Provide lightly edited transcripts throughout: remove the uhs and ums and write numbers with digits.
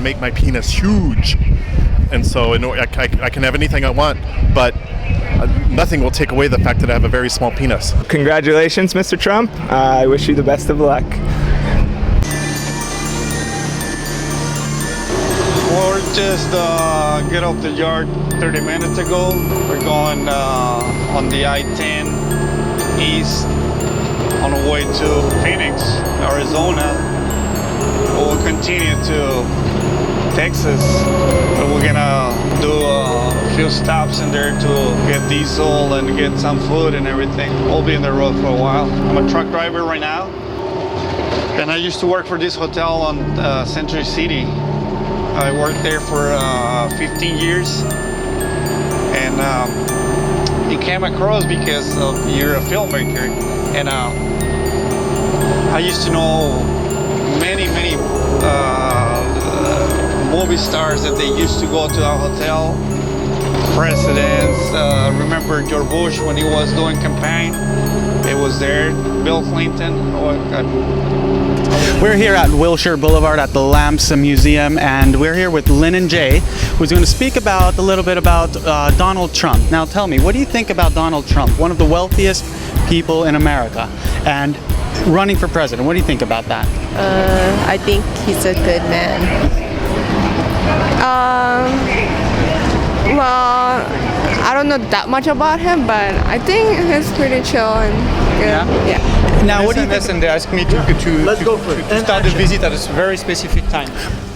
make my penis huge. And so I can have anything I want, but nothing will take away the fact that I have a very small penis. Congratulations, Mr. Trump. I wish you the best of luck. We're just get off the yard 30 minutes ago. We're going on the I-10 east on the way to Phoenix, Arizona. We'll continue to Texas, but we're gonna do a few stops in there to get diesel and get some food and everything. We'll be in the road for a while. I'm a truck driver right now, and I used to work for this hotel on Century City. I worked there for 15 years, and it came across because you're a filmmaker, and I used to know many movie stars that they used to go to our hotel. Presidents, remember George Bush when he was doing campaign? It was there. Bill Clinton. We're here at Wilshire Boulevard at the Lamps Museum, and we're here with Lynn and Jay, who's going to speak about a little bit about Donald Trump. Now tell me, what do you think about Donald Trump, one of the wealthiest people in America, and running for president? What do you think about that? I think he's a good man. Well, I don't know that much about him, but I think he's pretty chill and good. Yeah. Now, what do you think? And they asked me to start the visit at a very specific time.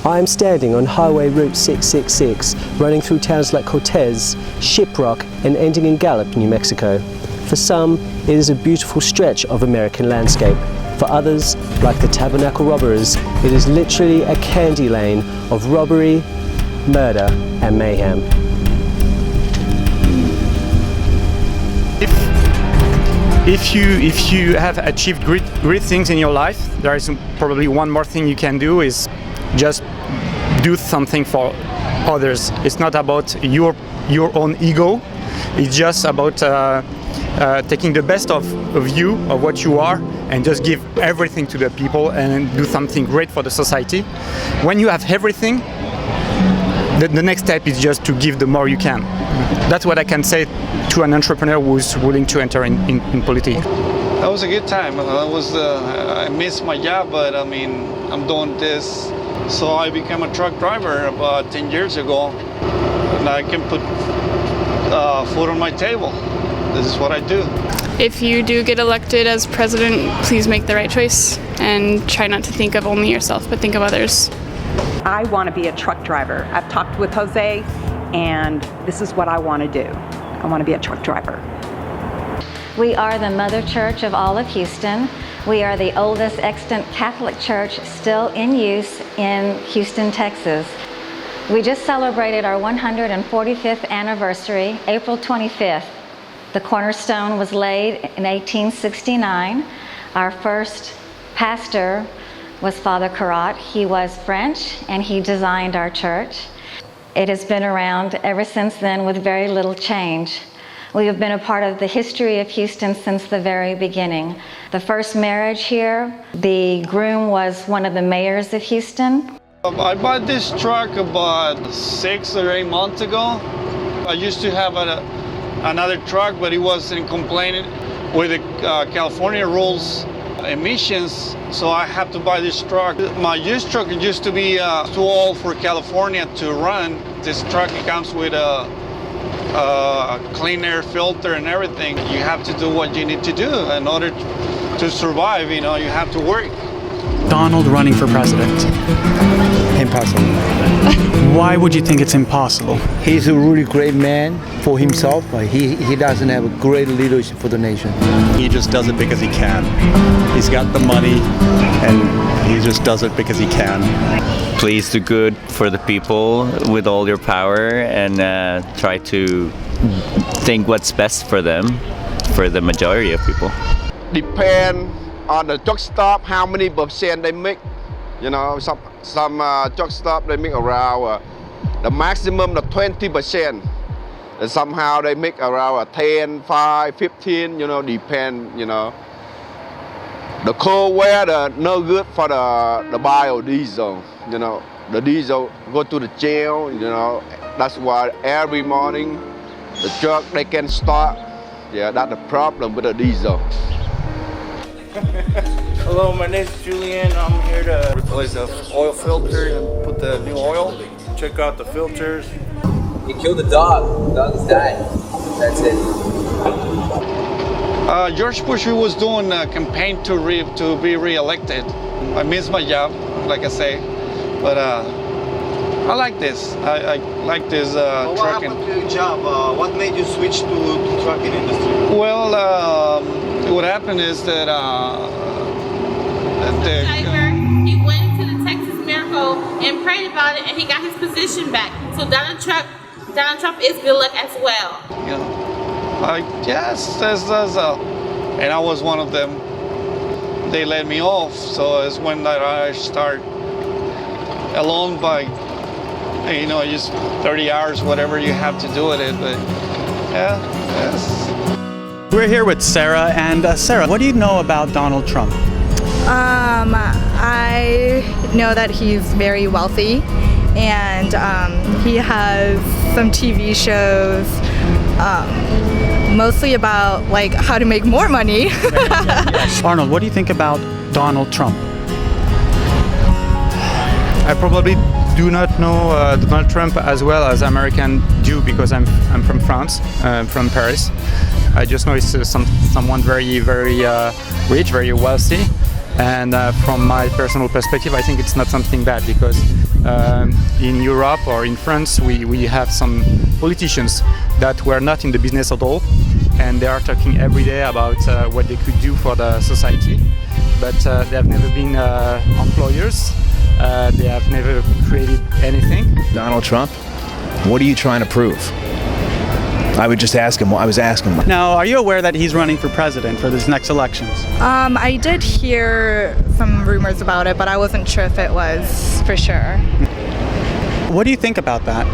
I am standing on Highway Route 666, running through towns like Cortez, Shiprock, and ending in Gallup, New Mexico. For some, it is a beautiful stretch of American landscape. For others, like the Tabernacle Robbers, it is literally a candy lane of robbery, murder, and mayhem. If you have achieved great things in your life, there is probably one more thing you can do is just do something for others. It's not about your own ego. It's just about taking the best of you, of what you are, and just give everything to the people and do something great for the society. When you have everything, the next step is just to give the more you can. That's what I can say to an entrepreneur who's willing to enter in politics. That was a good time. I missed my job, but I mean, I'm doing this. So I became a truck driver about 10 years ago, and I can put food on my table. This is what I do. If you do get elected as president, please make the right choice and try not to think of only yourself, but think of others. I want to be a truck driver. I've talked with Jose, and this is what I want to do. I want to be a truck driver. We are the mother church of all of Houston. We are the oldest extant Catholic church still in use in Houston, Texas. We just celebrated our 145th anniversary, April 25th. The cornerstone was laid in 1869. Our first pastor was Father Carat. He was French, and he designed our church. It has been around ever since then with very little change. We have been a part of the history of Houston since the very beginning. The first marriage here, the groom was one of the mayors of Houston. I bought this truck about 6 or 8 months ago. I used to have another truck, but it wasn't compliant with the California rules emissions, so I have to buy this truck. My used truck used to be too old for California to run. This truck, it comes with a clean air filter and everything. You have to do what you need to do in order to survive. You know, you have to work. Donald running for president. Impossible. Why would you think it's impossible? He's a really great man for himself, but he doesn't have a great leadership for the nation. He just does it because he can. He's got the money, and he just does it because he can. Please do good for the people with all your power, and try to think what's best for them, for the majority of people. Depend on the truck stop, how many percent they make. You know, some truck stop they make around the maximum of 20%. And somehow they make around 10, 5, 15. You know, depend. You know, the cold weather no good for the biodiesel. You know, the diesel go to the jail, you know. That's why every morning the truck they can start. Yeah, that's the problem with the diesel. Hello, my name is Julian. I'm here to replace the oil filter and put the new oil. Check out the filters. You killed the dog. The dog is dying. That's it. George Bush was doing a campaign to be re-elected. I miss my job, like I say, but I like this. I like this trucking. What happened to your job? What made you switch to trucking industry? Well, what happened is that he went to the Texas Miracle and prayed about it, and he got his position back. So Donald Trump is good luck as well. You know. Yes, and I was one of them. They let me off, so it's when I start alone by, you know, just 30 hours, whatever you have to do with it. But yeah, yes. We're here with Sarah, and Sarah, what do you know about Donald Trump? I know that he's very wealthy, and he has some TV shows. Mostly about like how to make more money. Arnold, what do you think about Donald Trump? I probably do not know Donald Trump as well as Americans do because I'm from France, from Paris. I just know he's someone very, very rich, very wealthy. And from my personal perspective, I think it's not something bad because in Europe or in France, we have some politicians that were not in the business at all, and they are talking every day about what they could do for the society, but they have never been employers. They have never created anything. Donald Trump, what are you trying to prove? I would just ask him. I was asking him. Now, are you aware that he's running for president for this next elections? I did hear some rumors about it, but I wasn't sure if it was for sure. What do you think about that?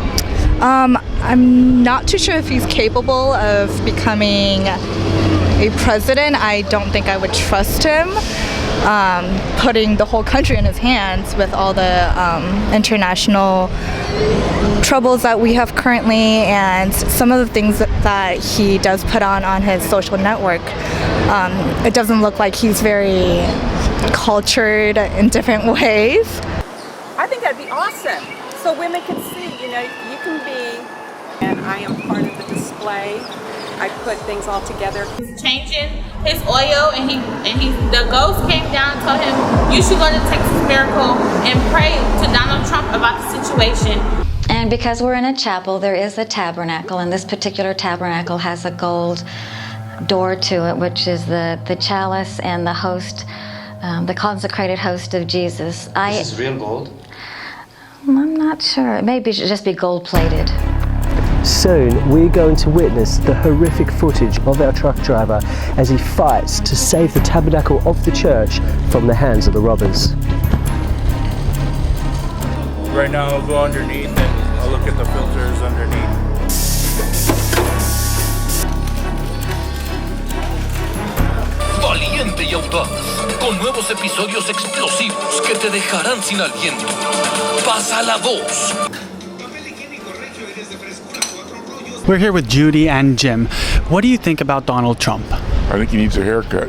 I'm not too sure if he's capable of becoming a president. I don't think I would trust him. Putting the whole country in his hands with all the international troubles that we have currently, and some of the things that he does put on his social network. It doesn't look like he's very cultured in different ways. I think that'd be awesome. So women can see, you know, you can be, and I am part of the display. I put things all together. He's changing his oil, and the ghost came down and told him, you should go to Texas Miracle and pray to Donald Trump about the situation. And because we're in a chapel, there is a tabernacle, and this particular tabernacle has a gold door to it, which is the chalice and the host, the consecrated host of Jesus. This is real gold? I'm not sure. Maybe it should just be gold-plated. Soon, we're going to witness the horrific footage of our truck driver as he fights to save the tabernacle of the church from the hands of the robbers. Right now I'll go underneath and I'll look at the filters underneath. Valiente y audaz, con nuevos episodios explosivos que te dejarán sin aliento. Pasa la voz. We're here with Judy and Jim. What do you think about Donald Trump? I think he needs a haircut.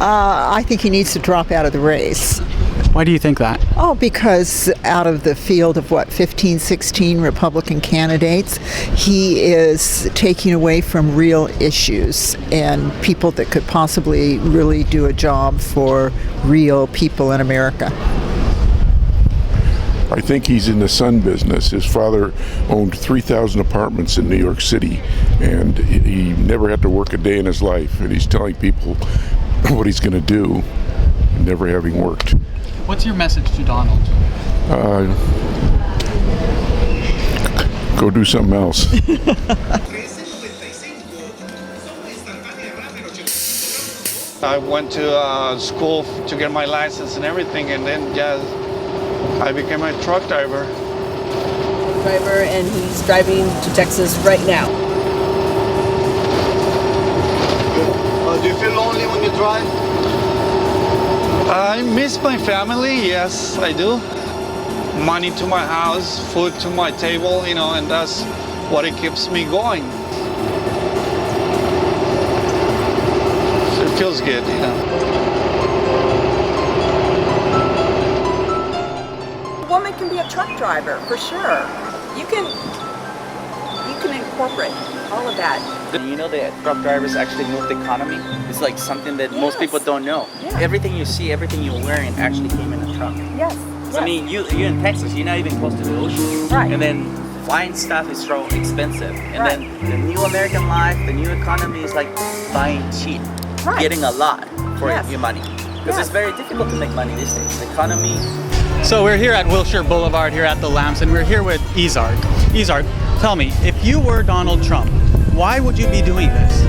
I think he needs to drop out of the race. Why do you think that? Oh, because out of the field of 15, 16 Republican candidates, he is taking away from real issues and people that could possibly really do a job for real people in America. I think he's in the sun business. His father owned 3,000 apartments in New York City, and he never had to work a day in his life, and he's telling people what he's going to do, never having worked. What's your message to Donald? Go do something else. I went to school to get my license and everything, and then I became a truck driver. And he's driving to Texas right now. Do you feel lonely when you drive? I miss my family, yes, I do. money to my house, food to my table, you know, and that's what it keeps me going. It feels good, you know. A woman can be a truck driver for sure. You can incorporate all of that. You know that truck drivers actually move the economy? It's like something that most people don't know. Yeah. Everything you see, everything you're wearing actually came in a truck. Yes. I mean, you're in Texas, you're not even close to the ocean. Right. And then flying stuff is so expensive. And Right. then the new American life, the new economy is like buying cheap, Right. getting a lot for Yes. your money. Because it's very difficult to make money these days. The economy. So we're here at Wilshire Boulevard here at the Lamps, and we're here with Izard. Izard, tell me, if you were Donald Trump, why would you be doing this?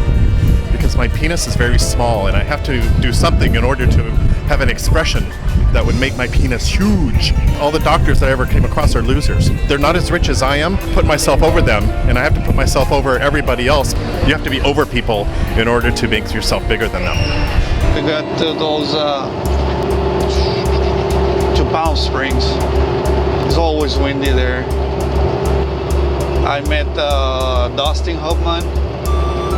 Because my penis is very small and I have to do something in order to have an expression that would make my penis huge. All the doctors that I ever came across are losers. They're not as rich as I am. Put myself over them, and I have to put myself over everybody else. You have to be over people in order to make yourself bigger than them. We got those to Palm Springs. It's always windy there. I met Dustin Hoffman.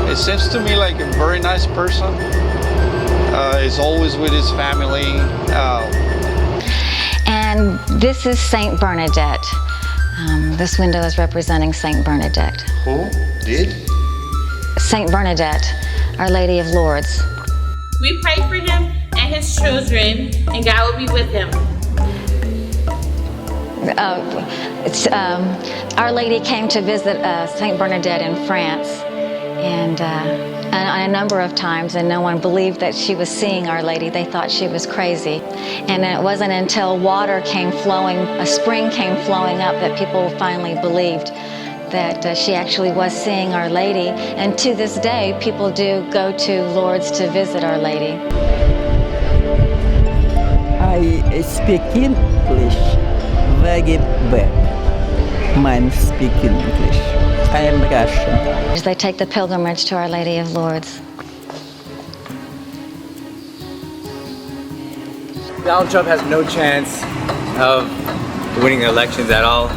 It seems to me like a very nice person. He's always with his family. And this is Saint Bernadette. This window is representing Saint Bernadette. Who did? Saint Bernadette, Our Lady of Lourdes. We pray for him and his children, and God will be with him. Our Lady came to visit Saint Bernadette in France, and a number of times, and no one believed that she was seeing Our Lady. They thought she was crazy. And it wasn't until water came flowing, a spring came flowing up, that people finally believed that she actually was seeing Our Lady. And to this day, people do go to Lourdes to visit Our Lady. I speak English very well. Mine speaking English. I am Russian. They take the pilgrimage to Our Lady of Lourdes. Donald Trump has no chance of winning the elections at all.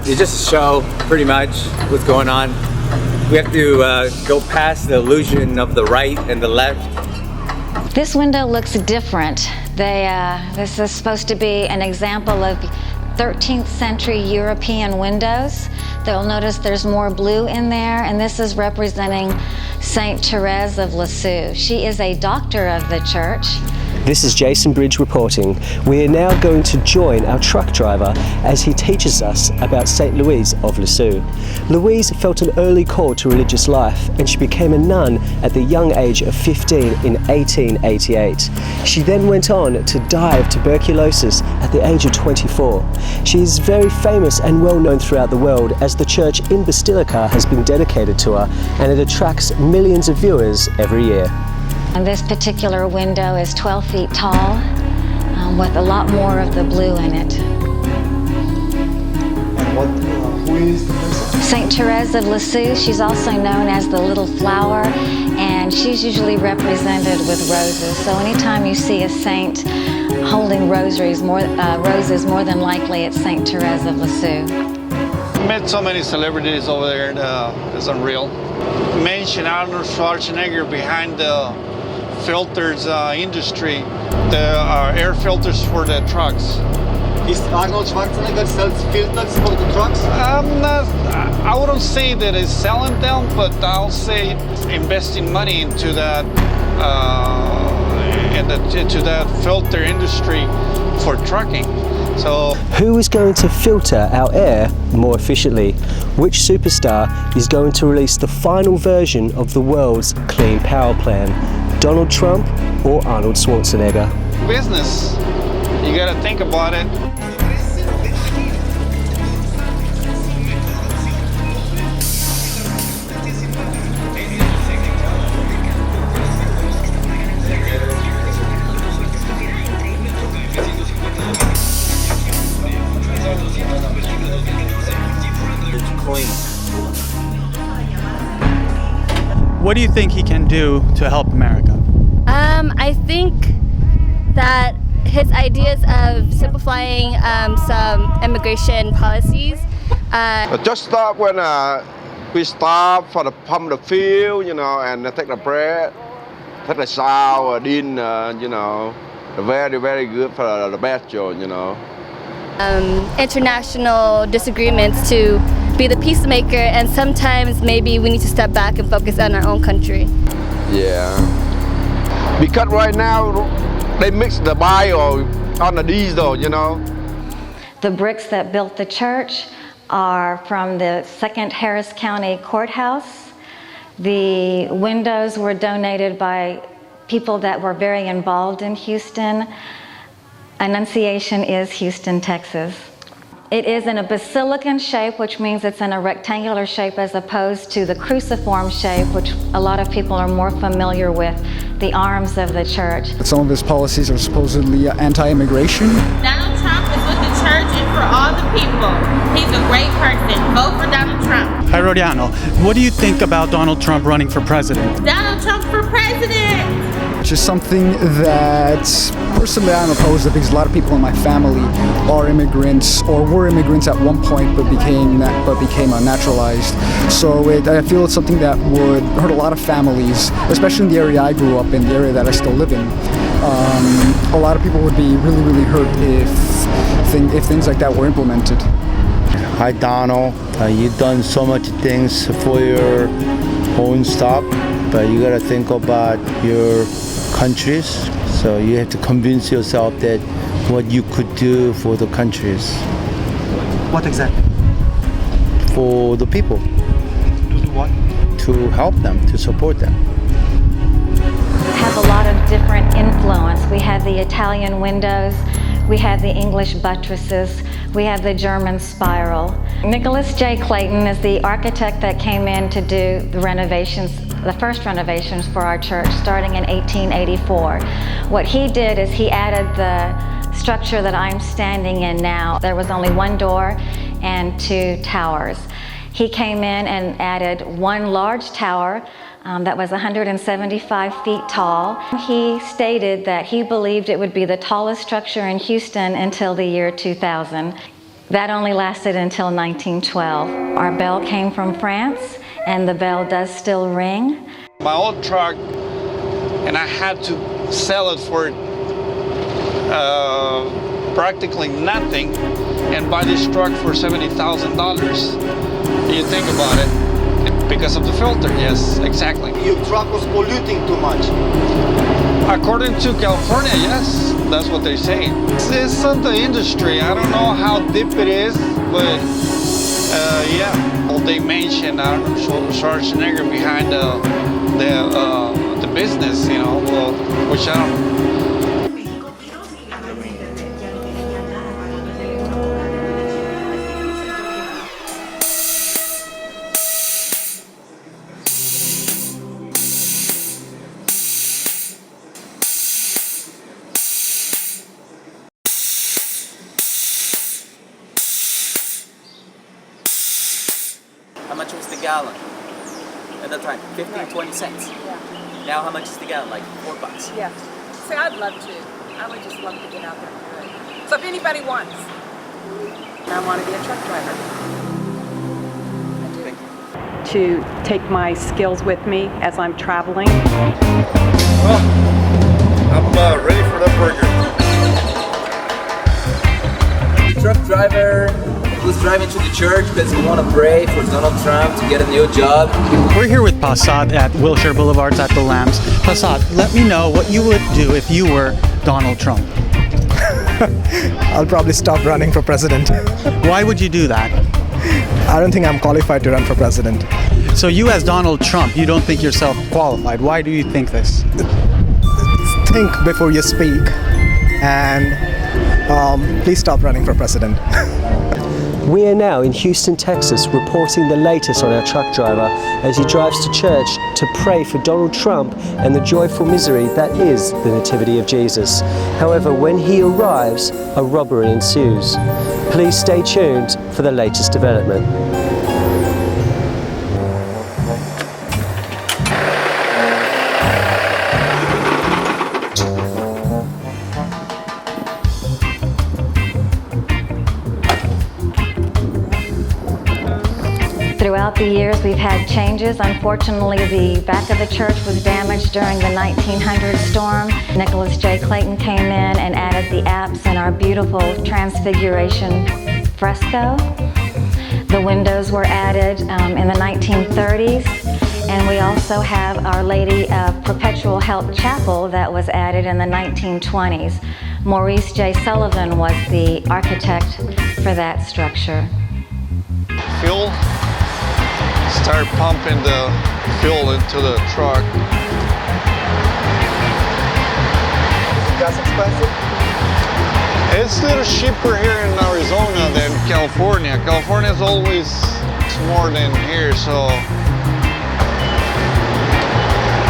It's just a show, pretty much, what's going on. We have to go past the illusion of the right and the left. This window looks different. This is supposed to be an example of 13th century European windows. They'll notice there's more blue in there, and this is representing Saint Therese of Lisieux. She is a doctor of the church. This is Jason Bridge reporting. We are now going to join our truck driver as he teaches us about St. Louise of Lisieux. Louise felt an early call to religious life, and she became a nun at the young age of 15 in 1888. She then went on to die of tuberculosis at the age of 24. She is very famous and well known throughout the world, as the church in Basilica has been dedicated to her, and it attracts millions of viewers every year. And this particular window is 12 feet tall, with a lot more of the blue in it. And who is the person? Saint Therese of Lisieux, she's also known as the Little Flower, and she's usually represented with roses. So anytime you see a saint holding roses, more than likely it's Saint Therese of Lisieux. Met so many celebrities over there, it's unreal. Mention Arnold Schwarzenegger behind the filters industry, the air filters for the trucks. Is Arnold Schwarzenegger sells filters for the trucks? I wouldn't say that it's selling them, but I'll say investing money into that into that filter industry for trucking. So, who is going to filter our air more efficiently? Which superstar is going to release the final version of the world's clean power plan? Donald Trump or Arnold Schwarzenegger? business, you gotta think about it. What do you think he can do to help America? I think that his ideas of simplifying some immigration policies. Just stop when we stop for the pump the fuel, you know, and take the bread, take the shower, dinner, you know, very, very good for the bathroom, you know. International disagreements to be the peacemaker, and sometimes maybe we need to step back and focus on our own country. Yeah, because right now they mix the bio on the diesel, you know. The bricks that built the church are from the 2nd Harris County Courthouse. The windows were donated by people that were very involved in Houston. Annunciation is Houston, Texas. It is in a basilican shape, which means it's in a rectangular shape as opposed to the cruciform shape, which a lot of people are more familiar with, the arms of the church. Some of his policies are supposedly anti-immigration. Donald Trump is with the church and for all the people. He's a great person. Vote for Donald Trump. Herodiano, what do you think about Donald Trump running for president? Donald Trump for president! Which is something that personally I'm opposed to, because a lot of people in my family are immigrants or were immigrants at one point but became naturalized. So I feel it's something that would hurt a lot of families, especially in the area I grew up in, the area that I still live in. A lot of people would be really, really hurt if things like that were implemented. Hi Donald, you've done so much things for your own stuff, but you gotta think about your countries. So you have to convince yourself that what you could do for the countries. What exactly? For the people. To do what? To help them, to support them. Have a lot of different influence. We have the Italian windows, we have the English buttresses, we have the German spiral. Nicholas J. Clayton is the architect that came in to do the renovations, the first renovations for our church starting in 1884. What he did is he added the structure that I'm standing in now. There was only one door and 2 towers. He came in and added one large tower that was 175 feet tall. He stated that he believed it would be the tallest structure in Houston until the year 2000. That only lasted until 1912. Our bell came from France, and the bell does still ring. My old truck, and I had to sell it for practically nothing and buy this truck for $70,000. You think about it. Because of the filter, yes, exactly. Your truck was polluting too much. According to California, yes, that's what they say. It's in the industry. I don't know how deep it is, but yeah. Well, they mentioned Schwarzenegger behind the business, you know, which I don't. How much was the gallon at that time? 15, 20 cents. Yeah. Now how much is the gallon? Like $4? Yeah. See, I'd love to. I would just love to get out there and do it. So if anybody wants, I want to be a truck driver. To take my skills with me as I'm traveling. Well, I'm ready for that burger. The truck driver who's driving to the church because he want to pray for Donald Trump to get a new job. We're here with Passat at Wilshire Boulevards at the Lambs. Passat, let me know what you would do if you were Donald Trump. I'll probably stop running for president. Why would you do that? I don't think I'm qualified to run for president. So you as Donald Trump, you don't think yourself qualified. Why do you think this? Think before you speak, and please stop running for president. We are now in Houston, Texas, reporting the latest on our truck driver as he drives to church to pray for Donald Trump and the joyful misery that is the Nativity of Jesus. However, when he arrives, a robbery ensues. Please stay tuned for the latest development. Throughout the years, we've had changes. Unfortunately, the back of the church was damaged during the 1900 storm. Nicholas J. Clayton came in and added the apse and our beautiful Transfiguration fresco. The windows were added in the 1930s. And we also have Our Lady of Perpetual Help Chapel that was added in the 1920s. Maurice J. Sullivan was the architect for that structure. Fuel. Start pumping the fuel into the truck. Gas expensive? It's a little cheaper here in Arizona than California. California is always more than here, so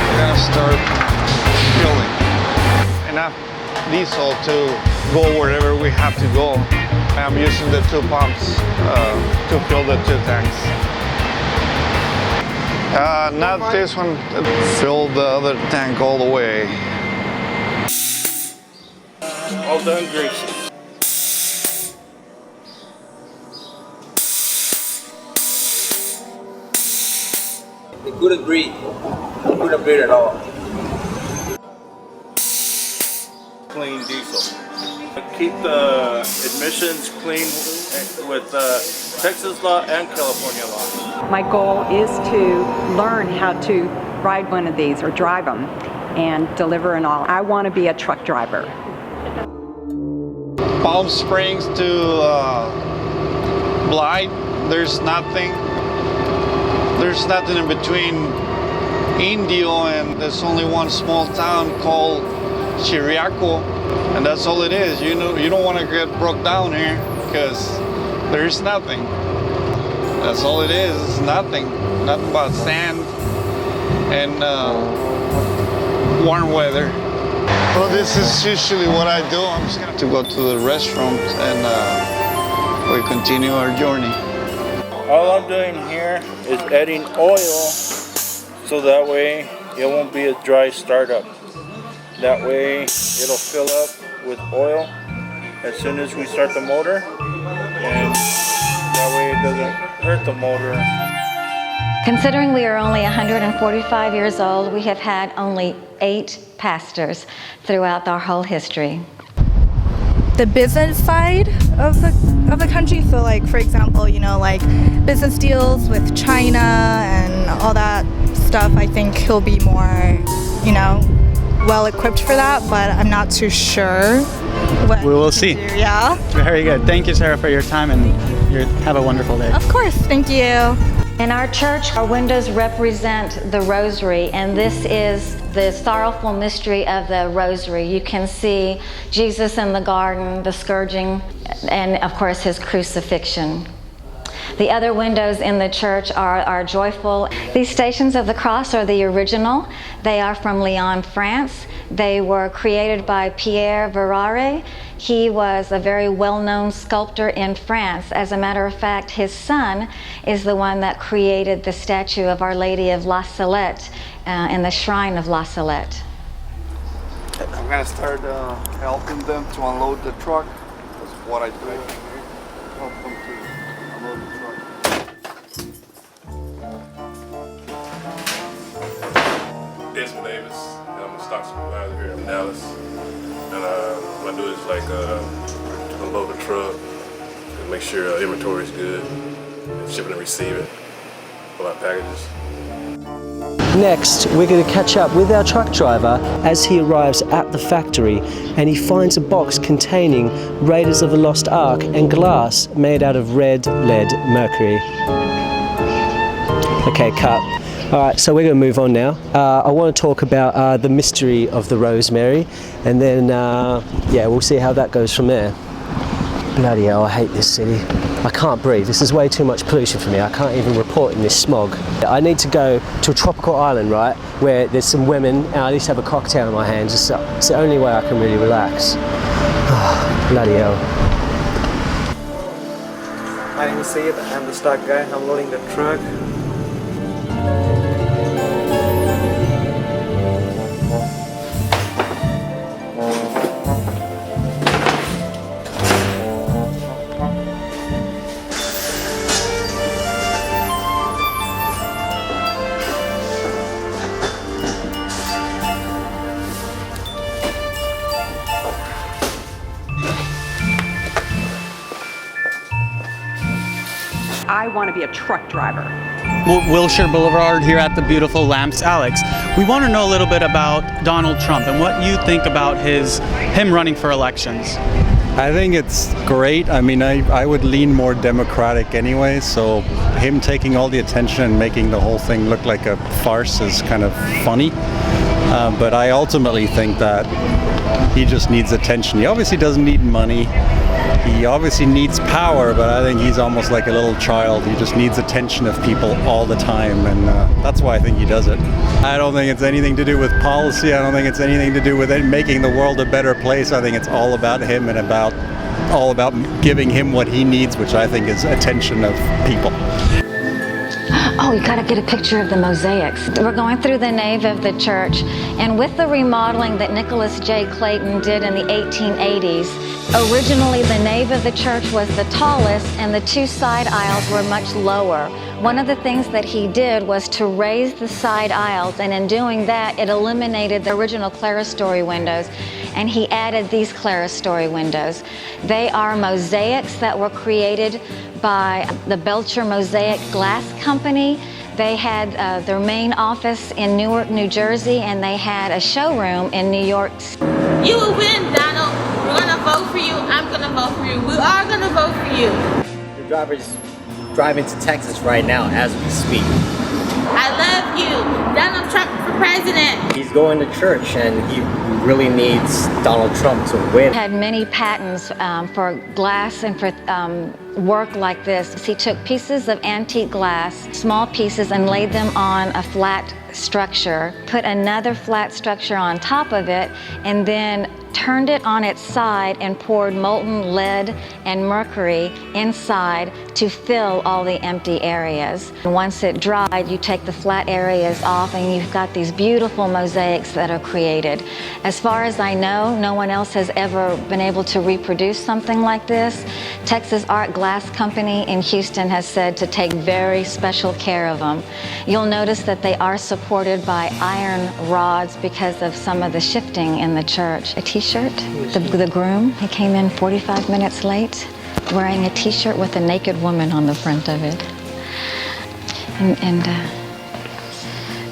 we're gonna start fueling. Enough diesel to go wherever we have to go. I'm using the 2 pumps to fill the 2 tanks. Not this one. Fill the other tank all the way. All done greasy. They couldn't breathe. They couldn't breathe at all. Clean diesel. Keep the emissions clean with Texas law and California law. My goal is to learn how to ride one of these or drive them and deliver and all. I want to be a truck driver. Palm Springs to Blythe, there's nothing. There's nothing in between Indio, and there's only one small town called Chiriaco, and that's all it is. You know, you don't want to get broke down here because there's nothing. That's all it is. It's nothing. Nothing but sand and warm weather. Well, this is usually what I do. I'm just going to go to the restaurant and we continue our journey. All I'm doing here is adding oil so that way it won't be a dry startup. That way it'll fill up with oil as soon as we start the motor, and that way it doesn't hurt the motor. Considering we are only 145 years old, we have had only 8 pastors throughout our whole history. The business side of the country, so like for example, you know, like business deals with China and all that stuff, I think he'll be more, you know, well equipped for that, but I'm not too sure what we will see. Yeah. Very good. Thank you, Sarah, for your time, and have a wonderful day. Of course. Thank you. In our church, our windows represent the rosary, and this is the sorrowful mystery of the rosary. You can see Jesus in the garden, the scourging, and of course his crucifixion. The other windows in the church are joyful. These Stations of the Cross are the original. They are from Lyon, France. They were created by Pierre Verare. He was a very well-known sculptor in France. As a matter of fact, his son is the one that created the statue of Our Lady of La Salette in the Shrine of La Salette. I'm gonna start helping them to unload the truck. That's what I do. Help them to unload the truck. Desmond Davis, and I'm a stock supervisor here in Dallas. And what I do is like unload the truck and make sure inventory is good, and ship it and receive it for my packages. Next, we're going to catch up with our truck driver as he arrives at the factory and he finds a box containing Raiders of the Lost Ark and glass made out of red lead mercury. Okay, cut. Alright, so we're going to move on now. I want to talk about the mystery of the Rosemary, and then, yeah, we'll see how that goes from there. Bloody hell, I hate this city. I can't breathe. This is way too much pollution for me. I can't even report in this smog. I need to go to a tropical island, right, where there's some women and I at least have a cocktail in my hands. It's the only way I can really relax. Oh, bloody hell. My name is Sayed. I'm the stock guy. I'm loading the truck. I want to be a truck driver. Wilshire Boulevard here at the beautiful Lamps. Alex, we want to know a little bit about Donald Trump and what you think about him running for elections. I think it's great. I mean, I would lean more Democratic anyway, so him taking all the attention and making the whole thing look like a farce is kind of funny. But I ultimately think that he just needs attention. He obviously doesn't need money. He obviously needs power, but I think he's almost like a little child. He just needs attention of people all the time, and that's why I think he does it. I don't think it's anything to do with policy. I don't think it's anything to do with making the world a better place. I think it's all about him and all about giving him what he needs, which I think is attention of people. Oh, you gotta get a picture of the mosaics. We're going through the nave of the church, and with the remodeling that Nicholas J. Clayton did in the 1880s, originally the nave of the church was the tallest and the two side aisles were much lower. One of the things that he did was to raise the side aisles, and in doing that, it eliminated the original clerestory windows, and he added these clerestory windows. They are mosaics that were created by the Belcher Mosaic Glass Company. They had their main office in Newark, New Jersey, and they had a showroom in New York. You will win, Donald. We're gonna vote for you. I'm gonna vote for you. We are gonna vote for you. The driver's driving to Texas right now as we speak. I love you. Donald Trump for president. He's going to church and he really needs Donald Trump to win. He had many patents for glass and for work like this. He took pieces of antique glass, small pieces, and laid them on a flat structure, put another flat structure on top of it, and then turned it on its side and poured molten lead and mercury inside to fill all the empty areas. And once it dried, you take the flat areas off and you've got these beautiful mosaics that are created. As far as I know, no one else has ever been able to reproduce something like this. Texas Art Glass Company in Houston has said to take very special care of them. You'll notice that they are supported by iron rods because of some of the shifting in the church. A t-shirt, the groom, he came in 45 minutes late wearing a t-shirt with a naked woman on the front of it.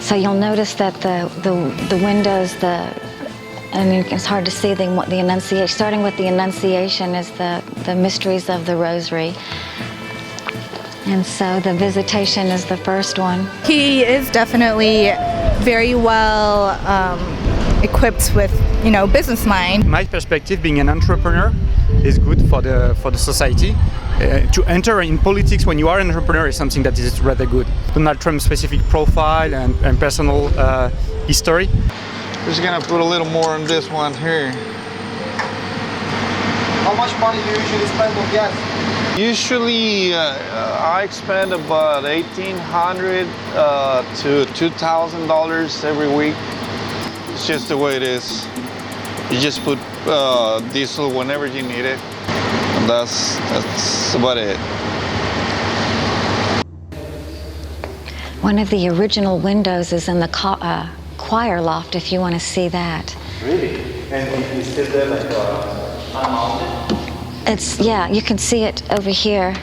So you'll notice that the windows, and it's hard to see the Annunciation. Starting with the Annunciation is the mysteries of the Rosary. And so the Visitation is the first one. He is definitely very well equipped with, business mind. My perspective, being an entrepreneur, is good for the society. To enter in politics when you are an entrepreneur is something that is rather good. Donald Trump's specific profile and personal history. Just gonna put a little more on this one here. How much money do you usually spend on gas? Usually, I spend about $1,800 to $2,000 every week. It's just the way it is. You just put diesel whenever you need it. And that's about it. One of the original windows is in the choir loft, if you want to see that. Really? And you still there like unmounted? Yeah, you can see it over here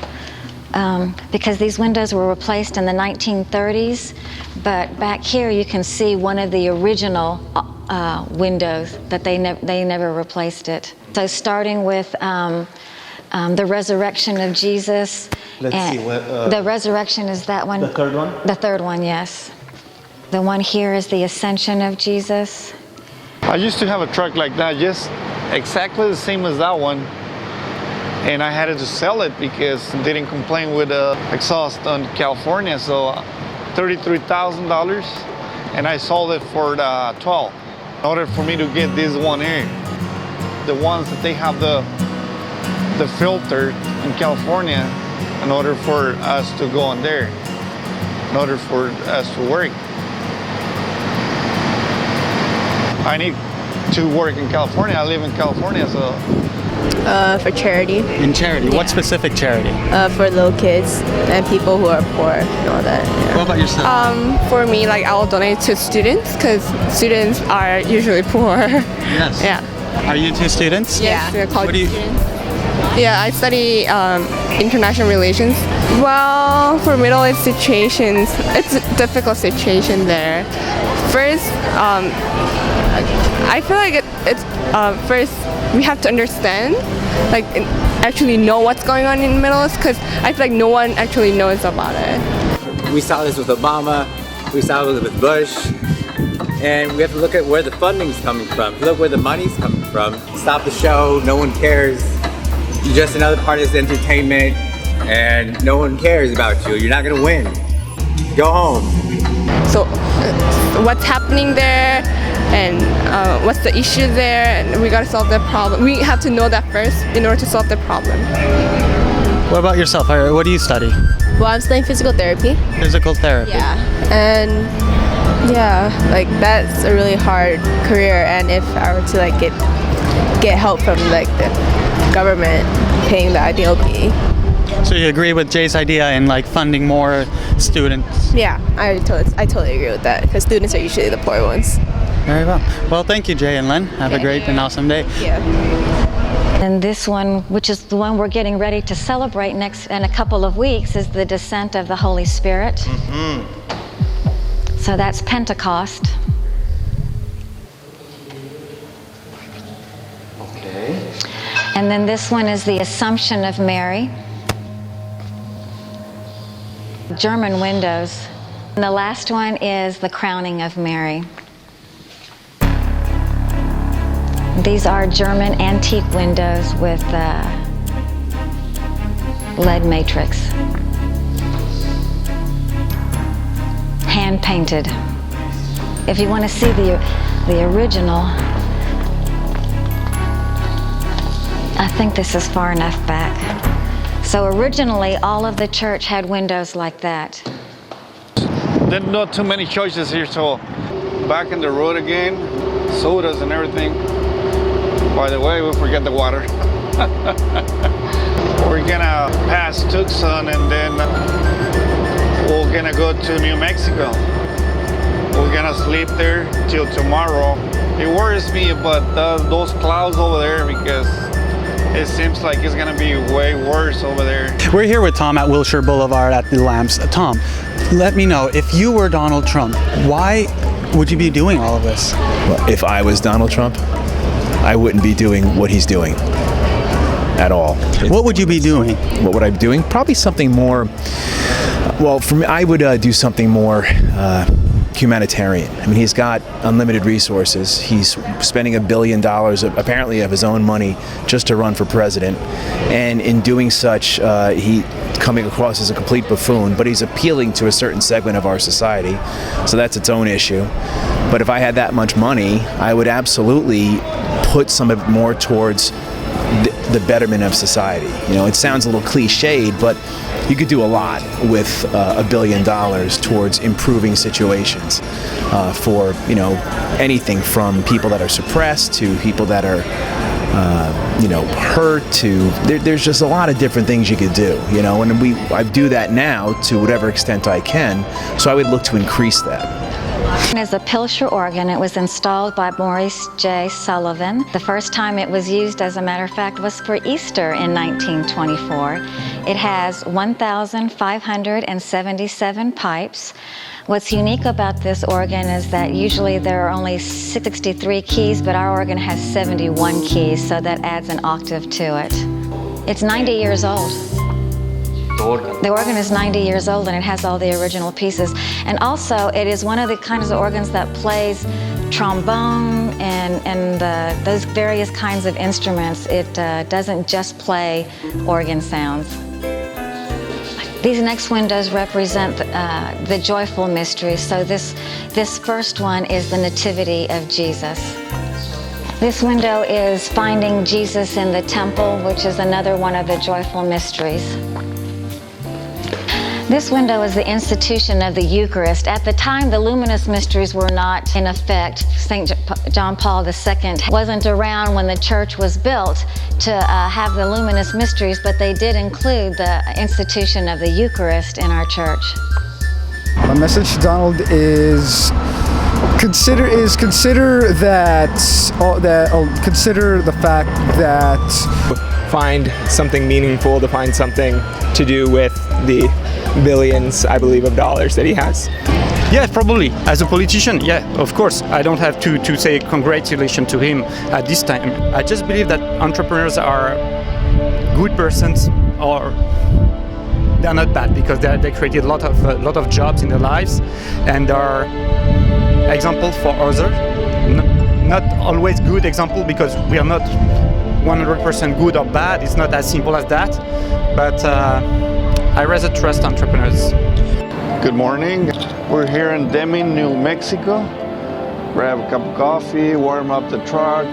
because these windows were replaced in the 1930s, but back here you can see one of the original windows that they never replaced it. So starting with the resurrection of Jesus. Let's see. The resurrection is that one. The third one? The third one, yes. The one here is the ascension of Jesus. I used to have a truck like that, just exactly the same as that one. And I had to sell it because it didn't complain with the exhaust on California. So $33,000, and I sold it for $12,000. In order for me to get this one here, the ones that they have the filter in California, in order for us to go on there, in order for us to work. I need to work in California. I live in California, so. For charity. In charity? Yeah. What specific charity? For little kids and people who are poor and all that. Yeah. What about yourself? For me, I will donate to students because students are usually poor. Yes. Yeah. Are you two students? Yes, we're college students. Yeah, I study international relations. Well, for Middle East situations, it's a difficult situation there. First, I feel like it's first we have to understand, like actually know what's going on in the Middle East, because I feel like no one actually knows about it. We saw this with Obama, we saw it with Bush, and we have to look at where the funding's coming from. Look where the money's coming from. Stop the show, no one cares. You're just another part of this entertainment, and no one cares about you. You're not gonna win. Go home. So what's happening there, and what's the issue there, and we gotta solve that problem. We have to know that first in order to solve the problem. What about yourself? What do you study? Well, I'm studying physical therapy. Physical therapy. Yeah, and yeah, like that's a really hard career, and if I were to like get help from like the government paying the IDLP. So you agree with Jay's idea in like funding more students? Yeah, I totally agree with that, because students are usually the poor ones. Very well. Well, thank you, Jay and Lynn. Have a great and awesome day. Yeah. And this one, which is the one we're getting ready to celebrate next in a couple of weeks, is the descent of the Holy Spirit. So that's Pentecost. Okay. And then this one is the Assumption of Mary. German windows. And the last one is the Crowning of Mary. These are German antique windows with lead matrix. Hand painted. If you want to see the original, I think this is far enough back. So originally, all of the church had windows like that. There's not too many choices here, so back in the road again, sodas and everything. By the way, we forget the water. We're gonna pass Tucson and then we're gonna go to New Mexico. We're gonna sleep there till tomorrow. It worries me about those clouds over there, because it seems like it's gonna be way worse over there. We're here with Tom at Wilshire Boulevard at the Lamps. Tom, let me know, if you were Donald Trump, why would you be doing all of this? Well, if I was Donald Trump, I wouldn't be doing what he's doing at all. What would you be doing? What would I be doing? Probably something more, well, for me, I would do something more humanitarian. I mean, he's got unlimited resources. He's spending $1 billion, apparently of his own money, just to run for president. And in doing such, he coming across as a complete buffoon, but he's appealing to a certain segment of our society. So that's its own issue. But if I had that much money, I would absolutely put some of it more towards the betterment of society. You know, it sounds a little cliched, but you could do a lot with $1 billion towards improving situations for, you know, anything from people that are suppressed to people that are, you know, hurt to, there's just a lot of different things you could do, you know, and I do that now to whatever extent I can, so I would look to increase that. Is a Pilcher organ. It was installed by Maurice J. Sullivan. The first time it was used, as a matter of fact, was for Easter in 1924. It has 1,577 pipes. What's unique about this organ is that usually there are only 63 keys, but our organ has 71 keys, so that adds an octave to it. It's 90 years old. The organ is 90 years old, and it has all the original pieces. And also, it is one of the kinds of organs that plays trombone and those various kinds of instruments. It doesn't just play organ sounds. These next windows represent the joyful mysteries. So this first one is the Nativity of Jesus. This window is Finding Jesus in the Temple, which is another one of the joyful mysteries. This window is the institution of the Eucharist. At the time, the luminous mysteries were not in effect. St. John Paul II wasn't around when the church was built to have the luminous mysteries, but they did include the institution of the Eucharist in our church. My message to Donald is consider the fact that find something meaningful, to find something to do with the billions, I believe, of dollars that he has. Yeah, probably. As a politician, yeah, of course. I don't have to say congratulations to him at this time. I just believe that entrepreneurs are good persons, or they're not bad, because they created a lot of jobs in their lives and are examples for others. Not always good example, because we are not 100% good or bad. It's not as simple as that. But I rather trust entrepreneurs. Good morning. We're here in Deming, New Mexico. Grab a cup of coffee, warm up the truck.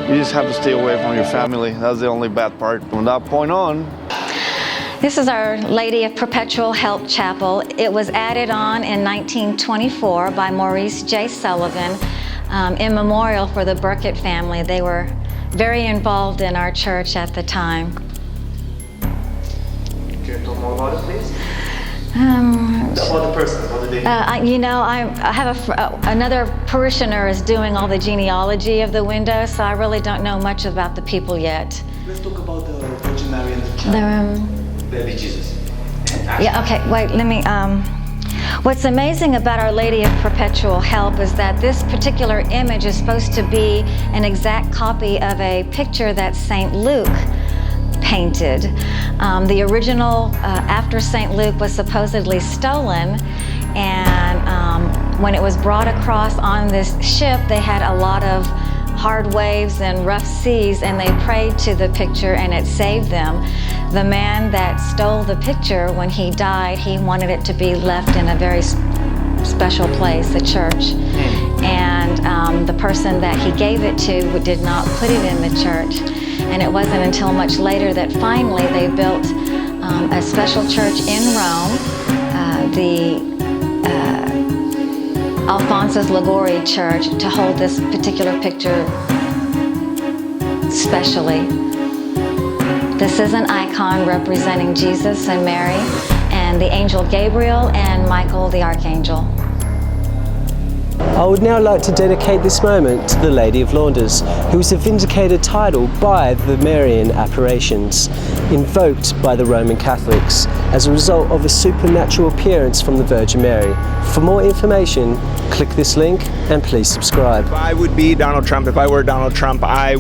You just have to stay away from your family. That's the only bad part. From that point on. This is Our Lady of Perpetual Help Chapel. It was added on in 1924 by Maurice J. Sullivan in memorial for the Burkett family. They were very involved in our church at the time. Can you tell more about it, please? About the person, what did they do? I have another parishioner is doing all the genealogy of the window, so I really don't know much about the people yet. Let's talk about the Virgin Mary and the child. Baby Jesus. Yeah, okay, wait, let me, what's amazing about Our Lady of Perpetual Help is that this particular image is supposed to be an exact copy of a picture that St. Luke painted. The original after St. Luke was supposedly stolen, and when it was brought across on this ship, they had a lot of hard waves and rough seas, and they prayed to the picture and it saved them. The man that stole the picture, when he died, he wanted it to be left in a very special place, a church. And the person that he gave it to did not put it in the church. And it wasn't until much later that finally they built a special church in Rome, the Alphonsus Liguori Church, to hold this particular picture specially. This is an icon representing Jesus and Mary and the angel Gabriel and Michael the Archangel. I would now like to dedicate this moment to the Lady of Launders, who was a vindicated title by the Marian apparitions, invoked by the Roman Catholics as a result of a supernatural appearance from the Virgin Mary. For more information, click this link and please subscribe. If I would be Donald Trump, if I were Donald Trump, I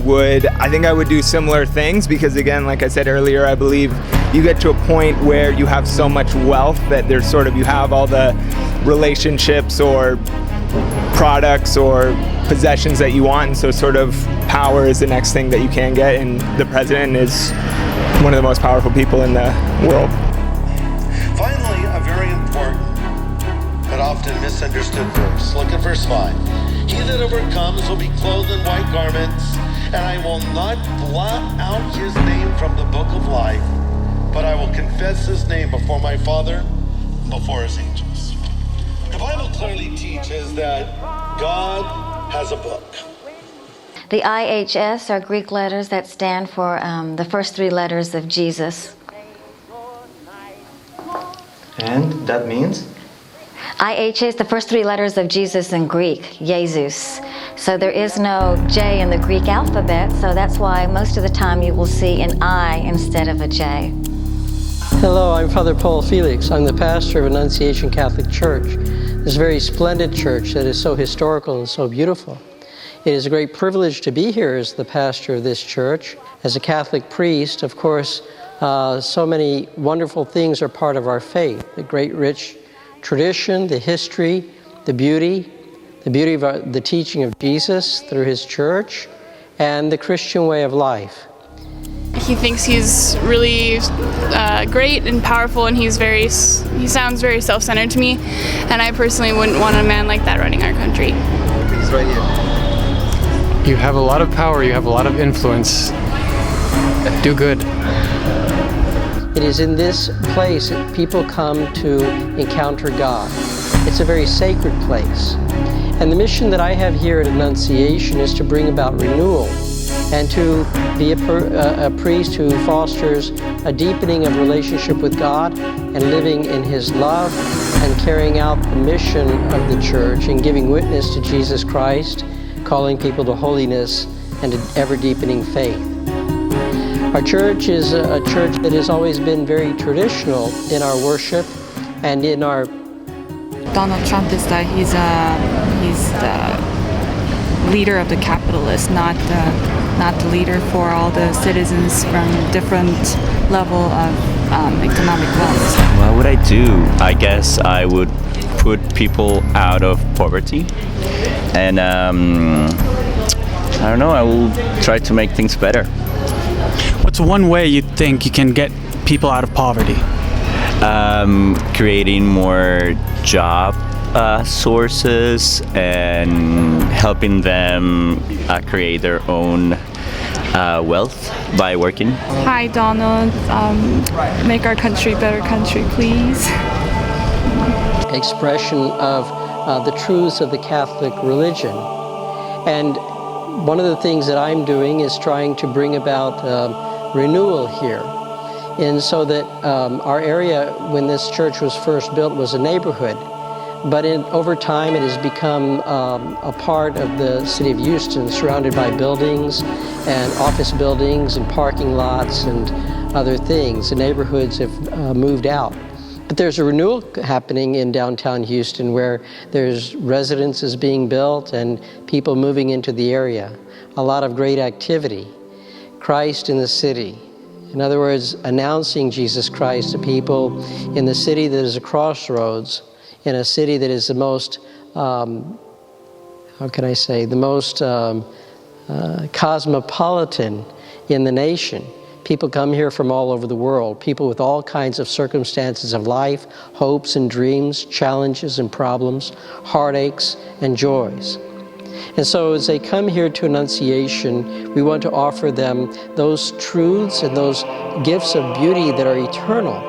think I would do similar things, because again, like I said earlier, I believe you get to a point where you have so much wealth that there's you have all the relationships or products or possessions that you want, and so power is the next thing that you can get, and the president is one of the most powerful people in the world. Finally, a very important but often misunderstood verse. Look at verse 5. He that overcomes will be clothed in white garments, and I will not blot out his name from the book of life, but I will confess his name before my Father and before his angels. The Bible clearly teaches that God has a book. The IHS are Greek letters that stand for the first three letters of Jesus. And that means? IHS, the first three letters of Jesus in Greek, Jesus. So there is no J in the Greek alphabet, so that's why most of the time you will see an I instead of a J. Hello, I'm Father Paul Felix. I'm the pastor of Annunciation Catholic Church, this very splendid church that is so historical and so beautiful. It is a great privilege to be here as the pastor of this church. As a Catholic priest, of course, so many wonderful things are part of our faith. The great rich tradition, the history, the beauty of the teaching of Jesus through his church, and the Christian way of life. He thinks he's really great and powerful, and he sounds very self-centered to me, and I personally wouldn't want a man like that running our country. He's right here. You have a lot of power, you have a lot of influence. Do good. It is in this place that people come to encounter God. It's a very sacred place. And the mission that I have here at Annunciation is to bring about renewal and to be a priest who fosters a deepening of relationship with God and living in his love and carrying out the mission of the church and giving witness to Jesus Christ, calling people to holiness and an ever-deepening faith. Our church is a church that has always been very traditional in our worship and in our... Donald Trump is he's the leader of the capitalists, not the leader for all the citizens from different level of economic wealth. What would I do? I guess I would put people out of poverty, and I don't know, I will try to make things better. What's one way you think you can get people out of poverty? Creating more job sources and helping them create their own wealth by working. Hi, Donald. Make our country a better country, please. Expression of the truths of the Catholic religion. And one of the things that I'm doing is trying to bring about renewal here. And so that our area, when this church was first built, was a neighborhood. But over time, it has become a part of the city of Houston, surrounded by buildings and office buildings and parking lots and other things. The neighborhoods have moved out. But there's a renewal happening in downtown Houston where there's residences being built and people moving into the area. A lot of great activity. Christ in the city. In other words, announcing Jesus Christ to people in the city that is a crossroads, in a city that is the most, how can I say, the most cosmopolitan in the nation. People come here from all over the world, people with all kinds of circumstances of life, hopes and dreams, challenges and problems, heartaches and joys. And so as they come here to Annunciation, we want to offer them those truths and those gifts of beauty that are eternal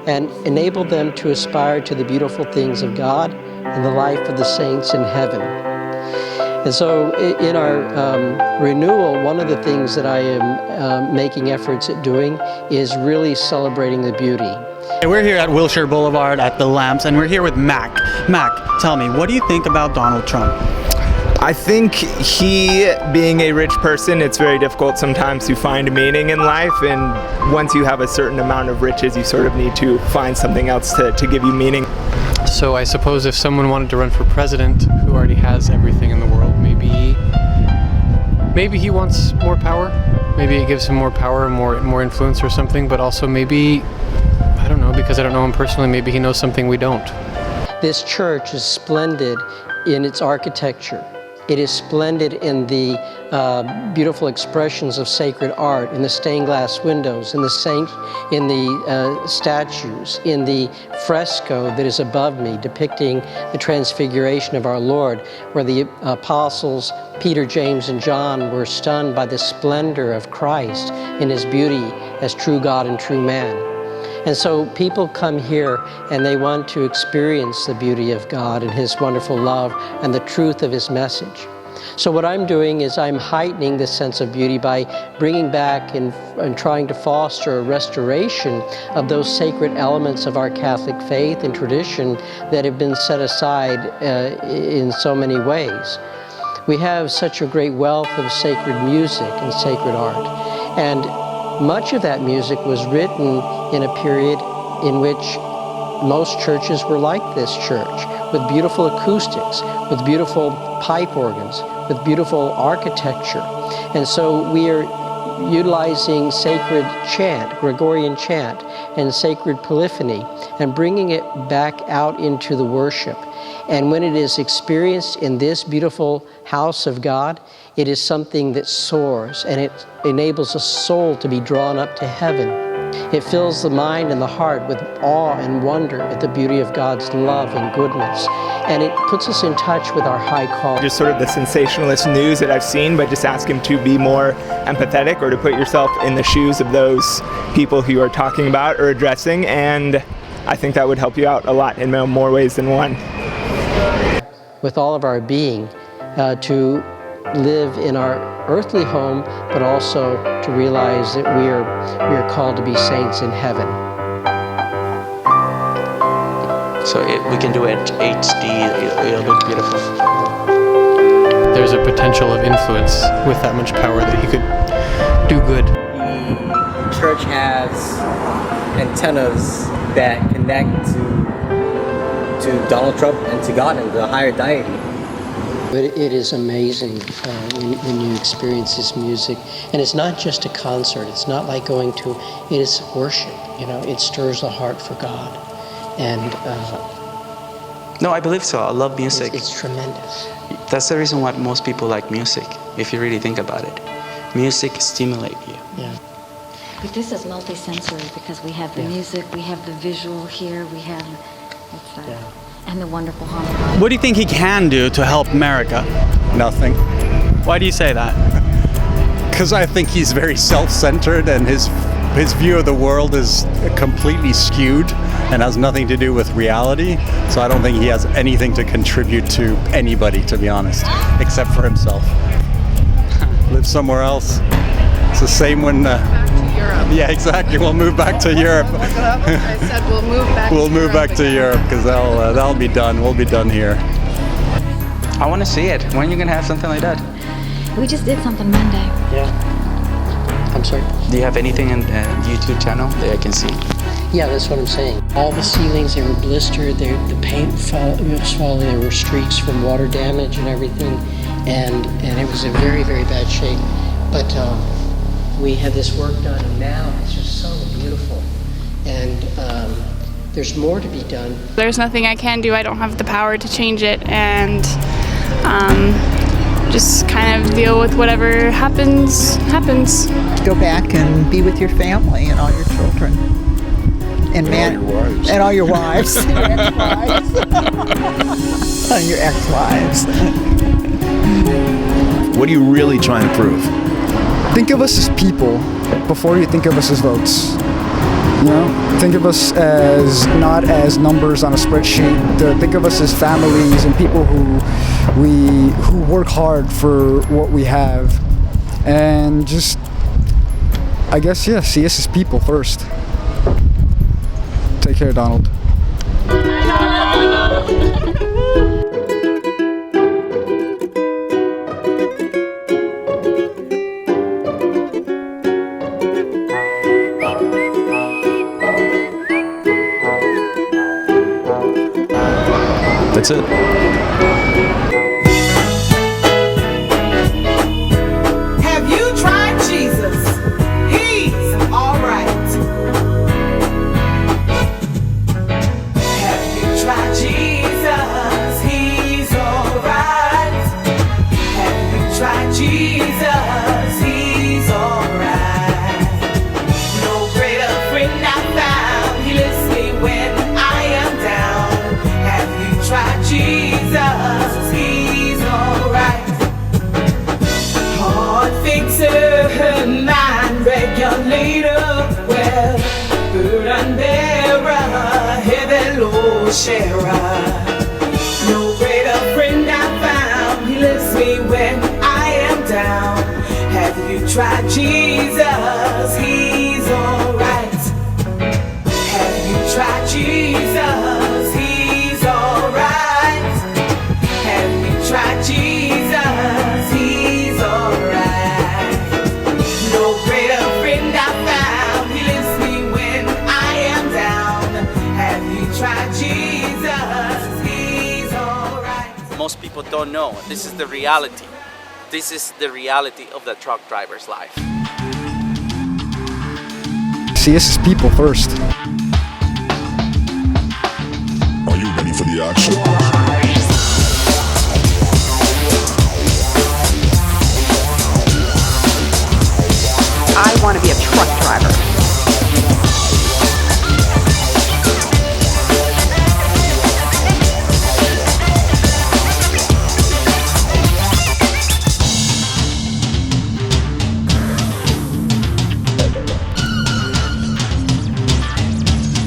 and enable them to aspire to the beautiful things of God and the life of the saints in heaven. And so in our renewal, one of the things that I am making efforts at doing is really celebrating the beauty. We're here at Wilshire Boulevard at the Lamps, and we're here with Mac. Mac, tell me, what do you think about Donald Trump? I think he, being a rich person, it's very difficult sometimes to find meaning in life, and once you have a certain amount of riches, you sort of need to find something else to give you meaning. So I suppose if someone wanted to run for president who already has everything in the world, maybe he wants more power. Maybe it gives him more power and more influence or something, but also maybe, I don't know, because I don't know him personally, maybe he knows something we don't. This church is splendid in its architecture. It is splendid in the beautiful expressions of sacred art, in the stained glass windows, in the statues, in the fresco that is above me depicting the transfiguration of our Lord, where the apostles Peter, James, and John were stunned by the splendor of Christ in his beauty as true God and true man. And so people come here and they want to experience the beauty of God and his wonderful love and the truth of his message. So what I'm doing is I'm heightening the sense of beauty by bringing back and trying to foster a restoration of those sacred elements of our Catholic faith and tradition that have been set aside in so many ways. We have such a great wealth of sacred music and sacred art. And much of that music was written in a period in which most churches were like this church, with beautiful acoustics, with beautiful pipe organs, with beautiful architecture. And so we are utilizing sacred chant, Gregorian chant, and sacred polyphony, and bringing it back out into the worship. And when it is experienced in this beautiful house of God, it is something that soars, and it enables a soul to be drawn up to heaven. It fills the mind and the heart with awe and wonder at the beauty of God's love and goodness. And it puts us in touch with our high call. Just sort of the sensationalist news that I've seen, but just ask him to be more empathetic or to put yourself in the shoes of those people who you are talking about or addressing. And I think that would help you out a lot in more ways than one. With all of our being, to live in our earthly home, but also to realize that we are called to be saints in heaven. So we can do it HD, it'll look beautiful. There's a potential of influence with that much power that he could do good. church has antennas that connect to Donald Trump and to God and the higher deity. But it is amazing when you experience this music. And it's not just a concert. It's not like going to, it is worship. You know, it stirs the heart for God. And no, I believe so. I love music. It's tremendous. That's the reason why most people like music, if you really think about it. Music stimulates you. Yeah. But this is multi-sensory because we have the music, we have the visual here, we have and the wonderful harmony. What do you think he can do to help America? Nothing. Why do you say that? Because I think he's very self-centered and his view of the world is completely skewed and has nothing to do with reality. So I don't think he has anything to contribute to anybody, to be honest, except for himself. Live somewhere else. It's the same when... Yeah, exactly. We'll move back to Europe. I said we'll move back. We'll move back to Europe because that'll be done. We'll be done here. I want to see it. When are you gonna have something like that? We just did something Monday. Yeah. I'm sorry? Do you have anything in YouTube channel that I can see? Yeah, that's what I'm saying. All the ceilings, they were blistered. The paint was falling. There were streaks from water damage and everything, and it was in very, very bad shape. But we had this work done, and now it's just so beautiful. And there's more to be done. There's nothing I can do. I don't have the power to change it, and just kind of deal with whatever happens. Go back and be with your family and all your children. And all your wives. And your ex-wives. And your ex-wives. What are you really trying to prove? Think of us as people before you think of us as votes. You know, think of us as not as numbers on a spreadsheet. Think of us as families and people who work hard for what we have, and just, I guess, see us as people first. Take care, Donald. That's it. Have you tried Jesus? He's alright. Have you tried Jesus? He's alright. Have you tried Jesus? He's alright. No greater friend I found. He lifts me when I am down. Try Jesus, he's alright. Heart fixer, mind regulator, well, burden bearer, heavy load sharer. No greater friend I found, he lifts me when I am down. Have you tried Jesus? He's alright. Have you tried Jesus? He's alright. Have you tried Jesus? He's alright. No greater friend I found. He lifts me when I am down. Have you tried Jesus? He's alright. Most people don't know. This is the reality. This is the reality of the truck driver's life. See us as people first. Are you ready for the action? I want to be a truck driver.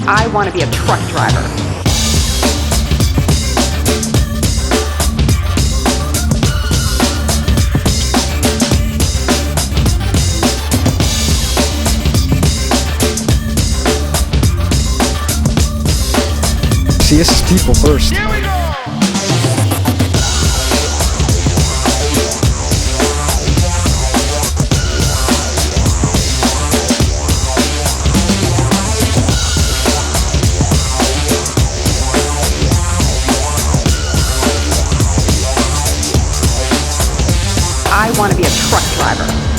I want to be a truck driver. See us as people first. I want to be a truck driver.